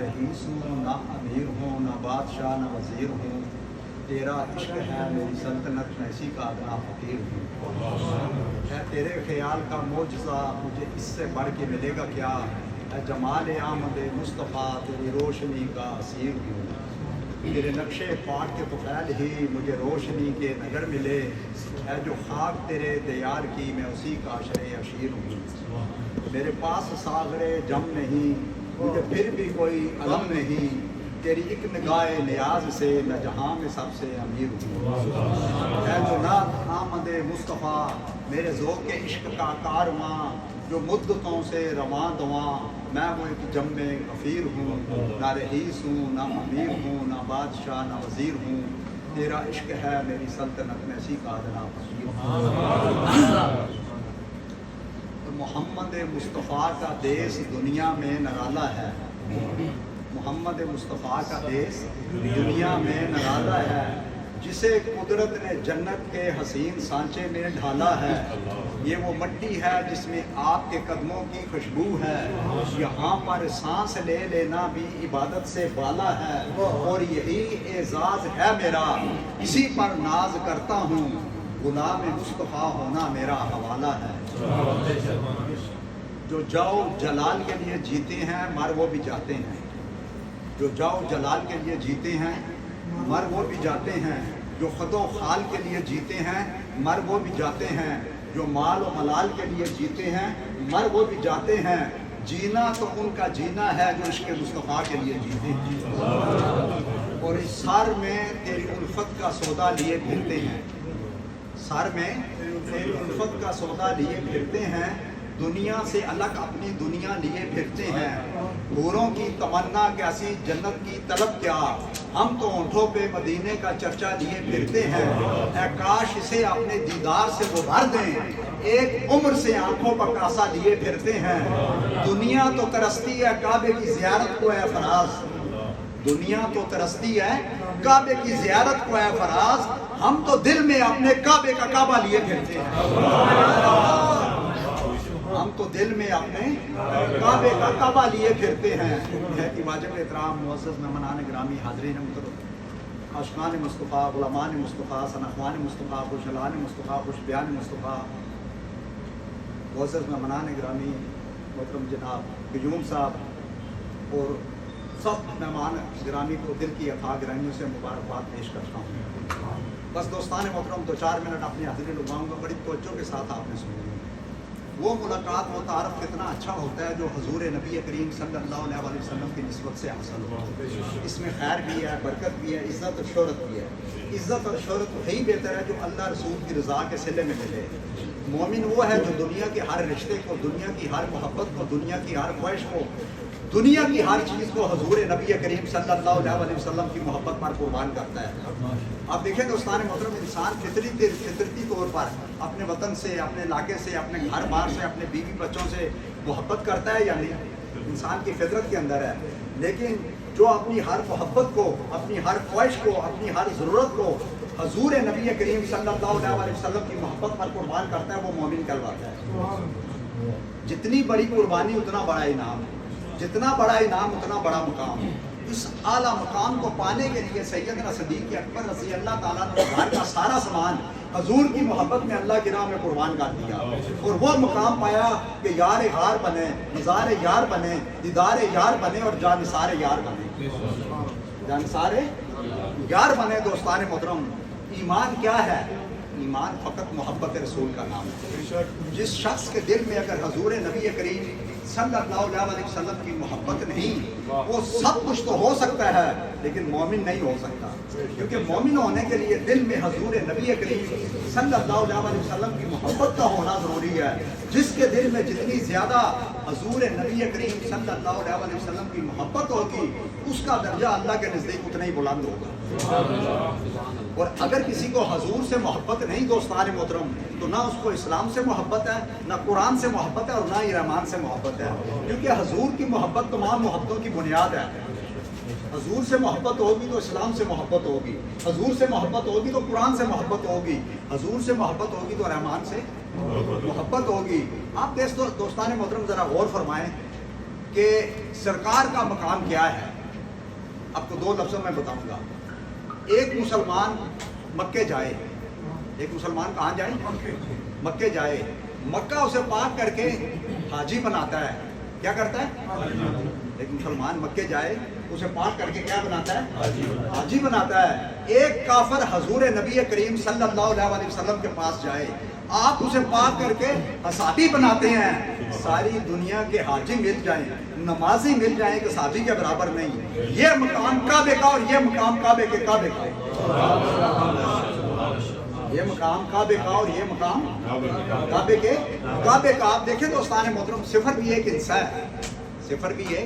رئیس ہوں نہ امیر ہوں نہ بادشاہ نہ وزیر ہوں، تیرا عشق ہے میری سلطنت میں اسی کا ادنا فقیر ہوں۔ اے تیرے خیال کا معجزہ مجھے اس سے بڑھ کے ملے گا کیا، اے جمال آمد مصطفیٰ تیری روشنی کا اسیر ہوں۔ تیرے نقشے پاک کے طفیل ہی مجھے روشنی کے نظر ملے، اے جو خاک تیرے دیار کی میں اسی کا عشر عشیر ہوں۔ میرے پاس ساغر جم نہیں، مجھے پھر بھی کوئی علم نہیں، تیری ایک نگاہ نیاز سے میں جہاں میں سب سے امیر ہوں۔ اے جو نعت آمد مصطفیٰ میرے ذوق عشق کا کارواں، جو مدتوں سے رواں دواں، میں وہ ایک جم غفیر ہوں۔ نہ رئیس ہوں نہ امیر ہوں نہ بادشاہ نہ وزیر ہوں، تیرا عشق ہے میری سلطنت میں اسی کا ادنا فقیر ہوں۔ محمد مصطفیٰ کا دیس دنیا میں نرالا ہے، محمد مصطفیٰ کا دیس دنیا میں نرالا ہے، جسے قدرت نے جنت کے حسین سانچے میں ڈھالا ہے۔ یہ وہ مٹی ہے جس میں آپ کے قدموں کی خوشبو ہے، یہاں پر سانس لے لینا بھی عبادت سے بالا ہے، اور یہی اعزاز ہے میرا، اسی پر ناز کرتا ہوں، غلام مصطفیٰ ہونا میرا حوالہ ہے۔ جو جاؤ جلال کے لیے جیتے ہیں مر وہ بھی جاتے ہیں، جو جاؤ جلال کے لیے جیتے ہیں مر وہ بھی جاتے ہیں، جو خد و خال کے لیے جیتے ہیں مر وہ بھی جاتے ہیں، جو مال و ملال کے لیے جیتے ہیں مر وہ بھی جاتے ہیں، جینا تو ان کا جینا ہے جو عشق مصطفیٰ کے لیے جیتے ہیں، اور اس سر میں تیری الفت کا سودا لیے پھرتے ہیں، سر میں تیری الفت کا سودا لیے پھرتے ہیں، دنیا سے الگ اپنی دنیا لیے پھرتے ہیں، حوروں کی تمنا کیسی جنت کی طلب کیا، ہم تو ہونٹوں پہ مدینے کا چرچا لیے پھرتے ہیں، اے کاش اسے اپنے دیدار سے وہ بھر دیں، ایک عمر سے آنکھوں پر کاسا لیے پھرتے ہیں، دنیا تو ترستی ہے کعبے کی زیارت کو اے فراز، دنیا تو ترستی ہے کعبے کی زیارت کو اے فراز، ہم تو دل میں اپنے کعبے کا کعبہ لیے پھرتے ہیں، ہم تو دل میں اپنے کعبے کا کعبہ لیے پھرتے ہیں۔ ہے کہ واجب احترام معزز مہمانان گرامی، حاضرین محترم، عاشقان مصطفیٰ، غلامان مصطفیٰ، سنخوان مصطفیٰ، خوشحلان مصطفیٰ، خوش بیان مصطفیٰ، معزز مہمانان گرامی، محترم جناب قیوم صاحب اور سب مہمان گرامی کو دل کی اتھاہ گرائیوں سے مبارکباد پیش کرتا ہوں۔ بس دوستان محترم 2-4 منٹ اپنی حاضری لگاؤں گا، بڑی توجہ کے ساتھ آپ نے سنی۔ وہ ملاقات و تعارف کتنا اچھا ہوتا ہے جو حضور نبی کریم صلی اللہ علیہ وسلم کی نسبت سے حاصل ہو، اس میں خیر بھی ہے، برکت بھی ہے، عزت اور شہرت بھی ہے۔ عزت اور شہرت وہی بہتر ہے جو اللہ رسول کی رضا کے صلے میں ملے۔ مومن وہ ہے جو دنیا کے ہر رشتے کو، دنیا کی ہر محبت کو، دنیا کی ہر خواہش کو، دنیا کی ہر چیز کو حضور نبی کریم صلی اللہ علیہ وسلم کی محبت پر قربان کرتا ہے۔ آپ دیکھیں دوستان محترم، انسان فطرتی طور پر اپنے وطن سے، اپنے علاقے سے، اپنے گھر بار سے، اپنے بیوی بچوں سے محبت کرتا ہے یا نہیں؟ انسان کی فطرت کے اندر ہے، لیکن جو اپنی ہر محبت کو، اپنی ہر خواہش کو، اپنی ہر ضرورت کو حضور نبی کریم صلی اللہ علیہ وسلم کی محبت پر قربان کرتا ہے، وہ مومن کہلاتا ہے۔ جتنی بڑی قربانی اتنا بڑا انعام، جتنا بڑا انعام اتنا بڑا مقام۔ اس اعلیٰ مقام کو پانے کے لیے سیدنا صدیق اکبر رضی اللہ تعالیٰ نے گھر کا سارا سامان حضور کی محبت میں اللہ کی راہ میں قربان کر دیا، اور وہ مقام پایا کہ یار غار بنے، نثار یار بنے، دیدار یار بنے، اور جانثار یار بنے، جانثار یار بنے۔ دوستان محترم، ایمان کیا ہے؟ ایمان فقط محبت رسول کا نام ہے۔ جس شخص کے دل میں اگر حضور نبی کریم صلی اللہ علیہ وسلم کی محبت نہیں، وہ سب کچھ تو ہو سکتا ہے لیکن مومن نہیں ہو سکتا، کیونکہ مومن ہونے کے لیے دل میں حضور نبی کریم صلی اللہ علیہ وسلم کی محبت کا ہونا ضروری ہے۔ جس کے دل میں جتنی زیادہ حضور نبی کریم صلی اللہ علیہ وسلم کی محبت ہوگی، اس کا درجہ اللہ کے نزدیک اتنا ہی بلند ہوگا۔ اور اگر کسی کو حضور سے محبت نہیں دوستان محترم، تو نہ اس کو اسلام سے محبت ہے، نہ قرآن سے محبت ہے، اور نہ ہی رحمان سے محبت ہے، کیونکہ حضور کی محبت تمام محبتوں کی بنیاد ہے۔ حضور سے محبت ہوگی تو اسلام سے محبت ہوگی، حضور سے محبت ہوگی تو قرآن سے محبت ہوگی، حضور سے محبت ہوگی تو رحمان سے محبت ہوگی۔ آپ دوستان محترم ذرا غور فرمائیں کہ سرکار کا مقام کیا ہے۔ آپ کو 2 لفظوں میں بتاؤں گا. ایک مسلمان مکے جائے, ایک مسلمان کہاں جائے؟ مکے جائے, مکہ اسے پاک کر کے حاجی بناتا ہے. کیا کرتا ہے؟ ایک مسلمان مکے جائے اسے پاک کر کے کیا بناتا ہے؟ حاجی بناتا ہے. ایک کافر حضور نبی کریم صلی اللہ علیہ وسلم کے پاس جائے, آپ اسے پاک کر کے حسابی بناتے ہیں. ساری دنیا کے حاجی مل جائیں, نمازی مل جائیں کہ صحابی کے برابر نہیں. یہ مقام کعبے کا اور یہ مقام کعبے کے کعبے کا, یہ مقام کعبے کا اور یہ مقام کعبے کے کعبے کا. آپ دیکھیں دوستان محترم, صفر بھی ایک حصہ ہے, صفر بھی ہے.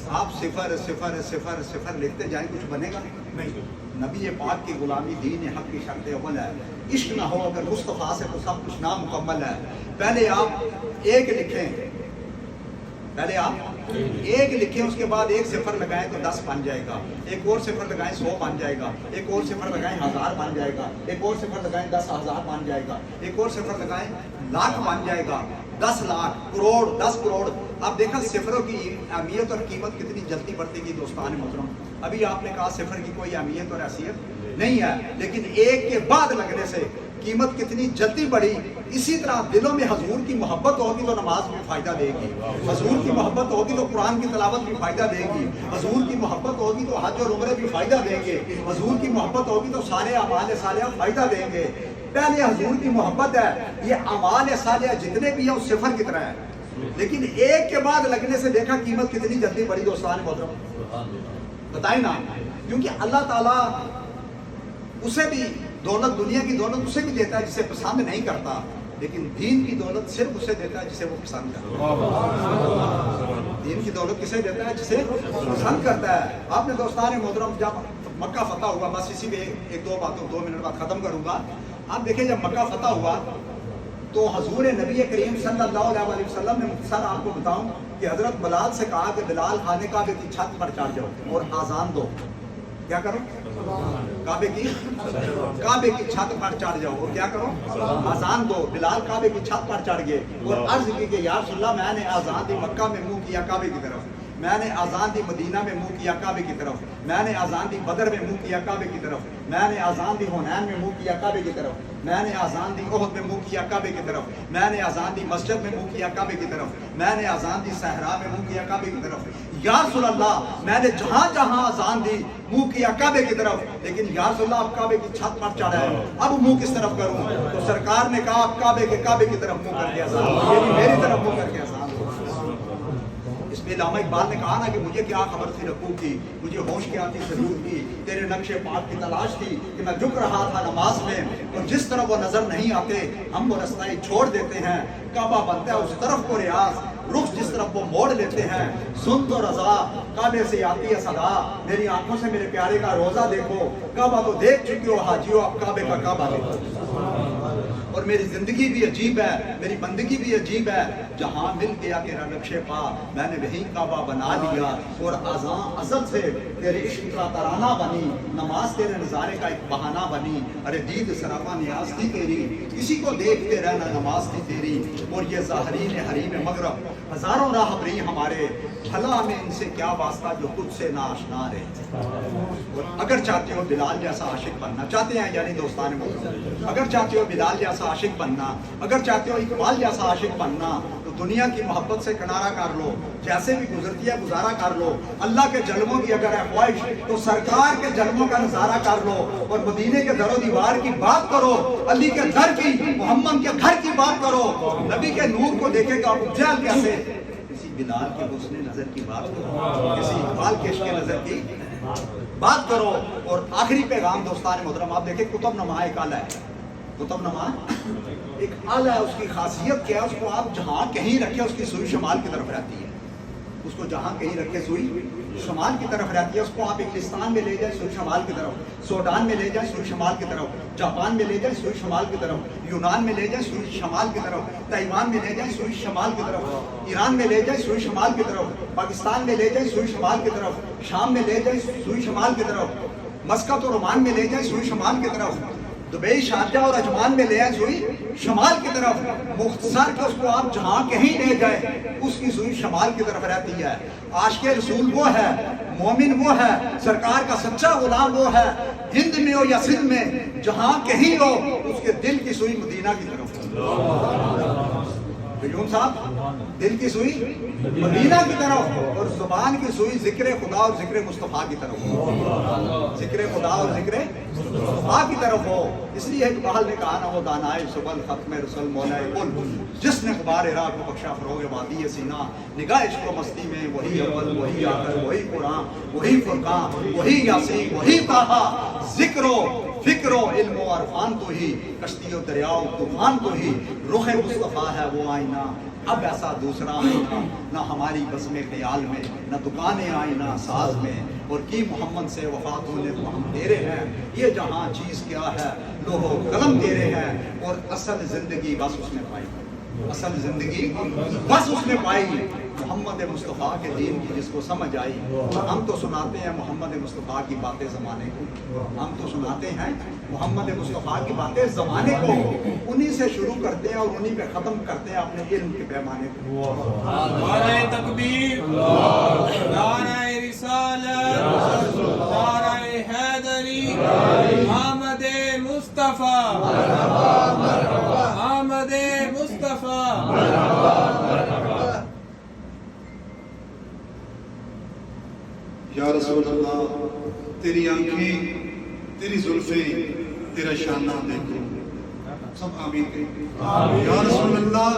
آپ صفر صفر صفر صفر لکھتے جائیں کچھ بنے گا نہیں. نبی پاک کی غلامی دین حق کی شرط اول ہے. عشق نہ ہو اگر مصطفیٰ سے تو سب کچھ نامکمل ہے. پہلے آپ ایک لکھیں, پہلے آپ ایک لکھیں, اس کے بعد ایک صفر لگائیں تو 10 بن جائے گا. ایک اور صفر لگائیں 100 بن جائے گا. ایک اور صفر لگائیں 1000 بن جائے گا. ایک اور صفر لگائیں 10,000 بن جائے گا. ایک اور صفر لگائیں لاکھ بن جائے گا. 10 لاکھ, کروڑ, 10 کروڑ. آپ دیکھا صفروں کی اہمیت اور قیمت کتنی جلدی بڑھتی گئی دوستان محترم. ابھی آپ نے کہا صفر کی کوئی اہمیت اور حیثیت نہیں ہے, لیکن ایک کے بعد لگنے سے قیمت کتنی جلدی بڑھی. اسی طرح دلوں میں حضور کی محبت ہوگی تو نماز بھی فائدہ دے گی, حضور کی محبت ہوگی تو قرآن کی تلاوت بھی فائدہ دے گی, حضور کی محبت ہوگی تو حج اور عمرے بھی فائدہ دیں گے, حضور کی محبت ہوگی تو سارے اعمال صالحہ فائدہ دیں گے. پہلے حضور کی محبت ہے, یہ اعمال صالحہ جتنے بھی ہیں اس صفر کی طرح ہے, لیکن ایک کے بعد لگنے سے دیکھا قیمت کتنی جلدی بڑھی دوستان محترم. بتائیں نا, کیونکہ اللہ تعالیٰ اسے بھی دولت, دنیا کی دولت اسے بھی دیتا ہے جسے پسند نہیں کرتا, لیکن دین کی دولت صرف اسے دیتا ہے جسے وہ پسند کرتا ہے. دین کی دولت کسے دیتا ہے؟ جسے پسند کرتا ہے. آپ نے دوستان محترم جب مکہ فتح ہوا, بس اسی میں ایک دو باتوں 2 منٹ بعد ختم کروں گا. آپ دیکھیں جب مکہ فتح ہوا تو حضور نبی کریم صلی اللہ علیہ وسلم نے مختصر آپ کو بتاؤں کہ حضرت بلال سے کہا کہ بلال خانے کعبے کی چھت پر چڑھ جاؤ اور آزان دو. کیا کرو؟ کعبے کی چھت پر چڑھ جاؤ اور کیا کرو؟ آزان دو. بلال کعبے کی چھت پر چڑھ گئے اور عرض کی کہ یا رسول اللہ, میں نے آزان دی مکہ میں منہ کیا کعبے کی طرف, میں نے آزان دی مدینہ میں منہ کیا کعبے کی طرف, میں نے آزان دی بدر میں منہ کیا کعبے کی طرف, میں نے آزان دی حنین میں منہ کیا کعبے کی طرف, میں نے آزان دی احد میں منہ کیا کعبے کی طرف, میں نے آزان دی مسجد میں منہ کیا کعبے کی طرف, میں نے آزان دی صحرا میں منہ کیا کعبے کی طرف. یا رسول اللہ, میں نے جہاں جہاں آزان دی منہ کیا کعبے کی طرف, لیکن یا رسول اللہ اب کعبے کی چھت پر چڑھا ہے, اب منہ کس طرف کروں؟ تو سرکار نے کہا اب کعبے کی طرف منہ کر کے آزان, یہ بھی میری طرف منہ کر کے آزان. اس میں علامہ اقبال نے کہا نا کہ مجھے کیا خبر تھی رکوع کی, مجھے ہوش کیا تھی سجود کی, تیرے نقش پاک کی تلاش تھی کہ میں جھک رہا تھا نماز میں, اور جس طرح وہ نظر نہیں آتے ہم وہ رستہ چھوڑ دیتے ہیں. کعبہ بنتا ہے اس طرف کو ریاض, رخ جس طرف وہ موڑ لیتے ہیں. سن تو رضا کعبے سے آتی ہے صدا, میری آنکھوں سے میرے پیارے کا روزہ دیکھو. کعبہ تو دیکھ چکی ہو حاجیو, اب کعبے کا کعبہ دیکھو. اور میری زندگی بھی عجیب ہے, میری بندگی بھی عجیب ہے, جہاں مل گیا تیرا نقش پا میں نے وہی کعبہ بنا لیا. اور اذان ازل سے تیرے عشق کا ترانہ بنی, نماز تیرے نظارے کا ایک بہانہ بنی. ارے دید سراپا نیاز تھی تیری, کسی کو دیکھتے رہنا نماز تھی تیری. اور یہ ظاہرین حریم مغرب ہزاروں راہبری ہمارے, بھلا ہمیں ان سے کیا واسطہ جو خود سے ناشنا رہے. اور اگر چاہتے ہو بلال جیسا عاشق بننا, چاہتے ہیں یعنی دوستان محترم, اگر چاہتے ہو بلال جیسا عاشق بننا, اگر چاہتے ہو اقبال جیسا عاشق بننا, تو دنیا کی محبت سے کنارہ کر لو, جیسے بھی گزرتی ہے گزارا کر لو. اللہ کے جلووں کی اگر ہے خواہش تو سرکار کے جلووں کا نظارہ کر لو, اور مدینے کے در و دیوار کی بات کرو, علی کے گھر کی, محمد کے گھر کی بات کرو. نبی کے نور کو دیکھے گا ابو جہل کیسے, کسی بلال کے حسن نظر کی بات کرو, کسی اقبال کے عشق نظر کی بات کرو. اور آخری پیغام دوستان محترم, آپ دیکھیں کتب نما ایک آلہ ہے, کتب نما ایک آلہ ہے. اس کی خاصیت کیا ہے؟ اس کو آپ جہاں کہیں رکھیں اس کی سوئی شمال کی طرف رہتی ہے, اس کو جہاں کہیں رکھے سوئی شمال کی طرف رہتی ہے. اس کو آپ انگلستان میں لے جائیں سوئی شمال کی طرف, سوڈان میں لے جائیں سوئی شمال کی طرف, جاپان میں لے جائیں سوئی شمال کی طرف, یونان میں لے جائیں سوئی شمال کی طرف, تائیوان میں لے جائیں سوئی شمال کی طرف, ایران میں لے جائیں سوئی شمال کی طرف, پاکستان میں لے جائیں سوئی شمال کی طرف, شام میں لے جائیں سوئی شمال کی طرف, مسقط اور عمان میں لے جائیں سوئی شمال کی طرف, دبئی شارجہ اور اجمان میں لے آئے سوئی شمال کی طرف، مختصر کہ اس کو آپ جہاں کہیں لے جائیں اس کی سوئی شمال کی طرف رہتی ہے۔ عاشق رسول وہ ہے، مومن وہ ہے، سرکار کا سچا غلام وہ ہے، ہند میں ہو یا سندھ میں جہاں کہیں ہو اس کے دل کی سوئی مدینہ کی طرف ہو۔ قیوم صاحب دل کی سوئی مدینہ کی طرف اور زبان کی سوئی ذکر خدا اور ذکر مصطفیٰ کی طرف ہو، ذکر خدا اور ذکر مصطفیٰ کی طرف ہو۔ اس لیے اقبال نے کہا نا وہ دانائے سبل ختم رسل مولائے کل، جس نے غبار راہ کو بخشا فروغ وادی سینہ، نگاہ عشق و مستی میں وہی اول وہی آخر وہی قرآن وہی فرقان وہی یاسین وہی طٰہٰ، ذکر و فکر و علم و عرفان تو ہی، کشتی و دریا و طوفان تو ہی، رخ مصطفیٰ ہے وہ آئینہ، اب ایسا دوسرا آئینہ نہ ہماری بزم خیال میں، نہ دکانیں آئینہ ساز میں، اور کی محمد سے وفات ہونے تو ہم تیرے ہیں، یہ جہاں چیز کیا ہے لوح و قلم تیرے ہیں، اور اصل زندگی بس اس نے پائی، اصل زندگی بس اس نے پائی محمد مصطفیٰ کے دین کی جس کو سمجھ آئی۔ ہم تو سناتے ہیں محمد مصطفیٰ کی باتیں زمانے کو، ہم تو سناتے ہیں محمد مصطفیٰ کی باتیں زمانے کو، انہی سے شروع کرتے ہیں اور انہی پہ ختم کرتے ہیں اپنے علم کے پیمانے کو۔ نعرہ تکبیر، نعرہ رسالت، نعرہ حیدری، آمد مصطفیٰ، آمد مصطفیٰ۔ یا رسول اللہ تیری آنکھیں تیری زلفیں تیرا شانہ دیکھو، سب آمین کہیں۔ یا رسول اللہ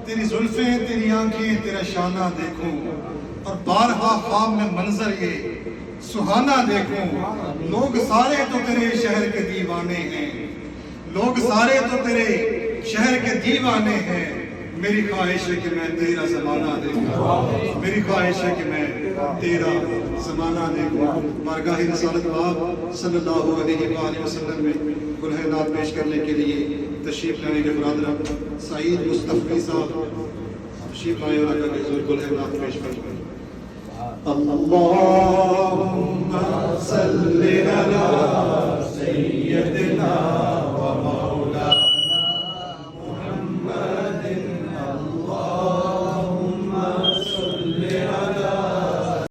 تیری زلفیں تیری آنکھیں تیرا شانہ دیکھوں، اور بارہا خواب میں منظر یہ سہانا دیکھوں، لوگ سارے تو تیرے شہر کے دیوانے ہیں، لوگ سارے تو تیرے شہر کے دیوانے ہیں، میری خواہش ہے کہ میں تیرا زمانہ دیکھوں، میری خواہش ہے کہ میں تیرا زمانہ دیکھوں۔ بارگاہ رسالت باب صلی اللہ علیہ وآلہ وسلم میں گلہ نعت پیش کرنے کے لیے تشریف لانے کے برادر سعید مصطفی صاحب تشریف لائے اور آقا کے حضور گلہ نعت پیش کریں۔ اللہم صلی علی